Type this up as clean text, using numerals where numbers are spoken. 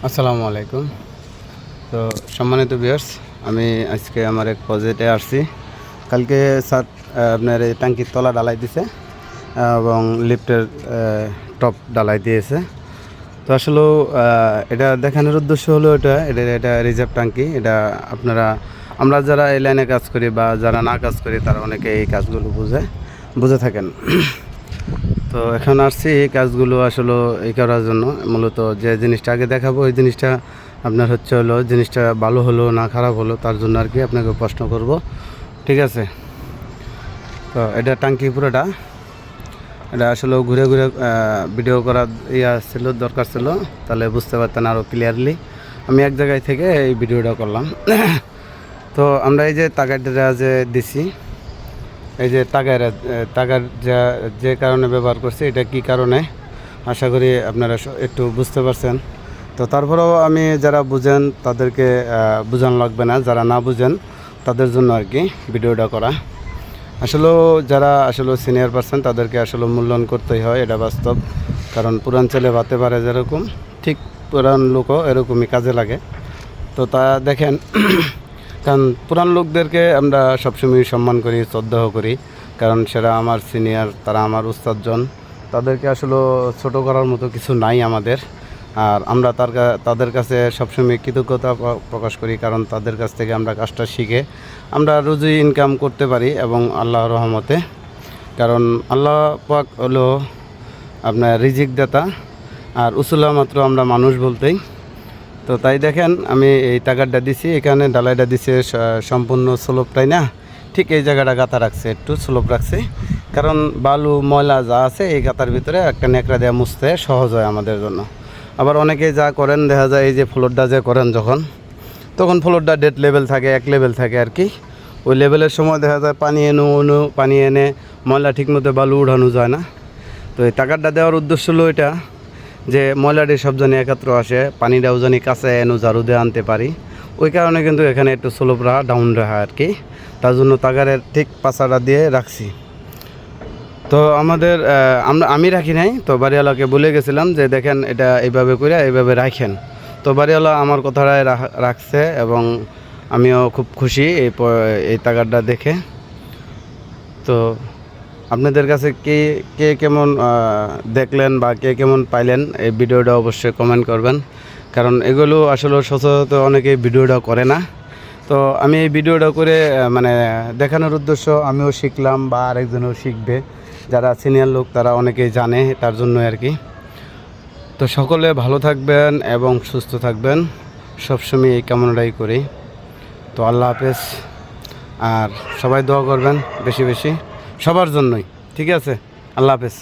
আসসালামু আলাইকুম। তো সম্মানিত ভিউয়ার্স, আমি আজকে আমার এক প্রজেক্টে আসছি। কালকে স্যার আপনার এই ট্যাঙ্কির তলা ঢালাই দিছে এবং লিফটের টপ ঢালাই দিয়েছে। তো আসলেও এটা দেখানোর উদ্দেশ্য হলো এটা রিজার্ভ ট্যাঙ্কি। এটা আমরা যারা এই লাইনে কাজ করি বা যারা না কাজ করি তারা অনেকে এই কাজগুলো বুঝে থাকেন। তো এখন আসছি এই কাজগুলো আসলে এই করার জন্য, মূলত যে জিনিসটা আগে দেখাবো ওই জিনিসটা আপনার হলো জিনিসটা ভালো হলো না খারাপ হলো তার জন্য আর কি আপনাকে প্রশ্ন করব, ঠিক আছে? তো এটা ট্যাঙ্কি পুরোটা, এটা আসলে ঘুরে ঘুরে ভিডিও করার দরকার ছিল, তাহলে বুঝতে পারতেন আরও ক্লিয়ারলি। আমি এক জায়গায় থেকে এই ভিডিওটা করলাম। তো আমরা এই যে তাগারটা যে দিছি, এই যে তাগার যে কারণে ব্যবহার করছি, এটা কি কারণে আশা করি আপনারা একটু বুঝতে পারছেন। তো তারপরেও আমি যারা বুঝেন তাদেরকে বোঝান লাগবে না, যারা না বুঝেন তাদের জন্য আর কি ভিডিওটা করা। আসলেও যারা সিনিয়র পারসন তাদেরকে মূল্যায়ন করতেই হয়, এটা বাস্তব। কারণ পুরান ছেলে ভাতে পারে যেরকম, ঠিক পুরান লোকও এরকমই কাজে লাগে। তো তা দেখেন, কারণ পুরান লোকদেরকে আমরা সবসময় সম্মান করি, শ্রদ্ধা করি, কারণ সেরা আমার সিনিয়র, তারা আমার উস্তাদজন। তাদেরকে ছোট করার মতো কিছু নাই আমাদের। আর আমরা তাদের কাছে সবসময় কৃতজ্ঞতা প্রকাশ করি, কারণ তাদের কাছ থেকে আমরা কাজটা শিখে আমরা রুজি ইনকাম করতে পারি এবং আল্লাহর রহমতে। কারণ আল্লাহ পাক হলো আপনার রিজিক দাতা, আর উসুলা মাত্র আমরা মানুষ বলতেই। তো তাই দেখেন, আমি এই টাকাটা দিছি, এখানে ঢালাইটা দিছে সম্পূর্ণ স্লোপটাই না, ঠিক এই জায়গাটা গাঁথা রাখছে, একটু স্লোপ রাখছে, কারণ বালু ময়লা যা আছে এই গাঁথার ভিতরে একটা ন্যাকড়া দেওয়া মুছতে সহজ হয় আমাদের জন্য। আবার অনেকে যা করেন দেখা যায়, এই যে ফ্লোরটা যে করেন তখন ফ্লোরটা ডেড লেভেল থাকে, এক লেভেল থাকে আর কি। ওই লেভেলের সময় দেখা যায় পানি এনে ময়লা ঠিকমতো বালু উঠানো যায় না। তো এই টাকাটা দেওয়ার উদ্দেশ্য হলো এটা, যে ময়লাটি সব জানি একত্র আসে, পানিটাও জানি কাছে এনে ঝাড়ু দিয়ে আনতে পারি। ওই কারণে কিন্তু এখানে একটু স্লোপ রাখা, ডাউন রাখা আর কি। তার জন্য তাগারের ঠিক পাশাটা দিয়ে রাখছি। তো আমি রাখি নাই, তো বাড়িওয়ালাকে বলে গেছিলাম যে দেখেন এটা এইভাবে করে এইভাবে রাখেন। তো বাড়িওয়ালা আমার কথাটাই রাখছে এবং আমিও খুব খুশি এই তাগারটা দেখে। তো আপনাদের কাছে কে কেমন দেখলেন বা কে কেমন পাইলেন এই ভিডিওটা অবশ্যই কমেন্ট করবেন, কারণ এগুলো সচরাচর অনেকেই ভিডিওটা করে না। তো আমি এই ভিডিওটা করে মানে দেখানোর উদ্দেশ্য আমিও শিখলাম বা আরেকজনও শিখবে, যারা সিনিয়র লোক তারা অনেকেই জানে, তার জন্য আর কি। তো সকলে ভালো থাকবেন এবং সুস্থ থাকবেন, সবসময় এই কামনাটাই করি। তো আল্লাহ হাফেজ, আর সবাই দোয়া করবেন বেশি বেশি সবার জন্যই, ঠিক আছে? আল্লাহ হাফেজ।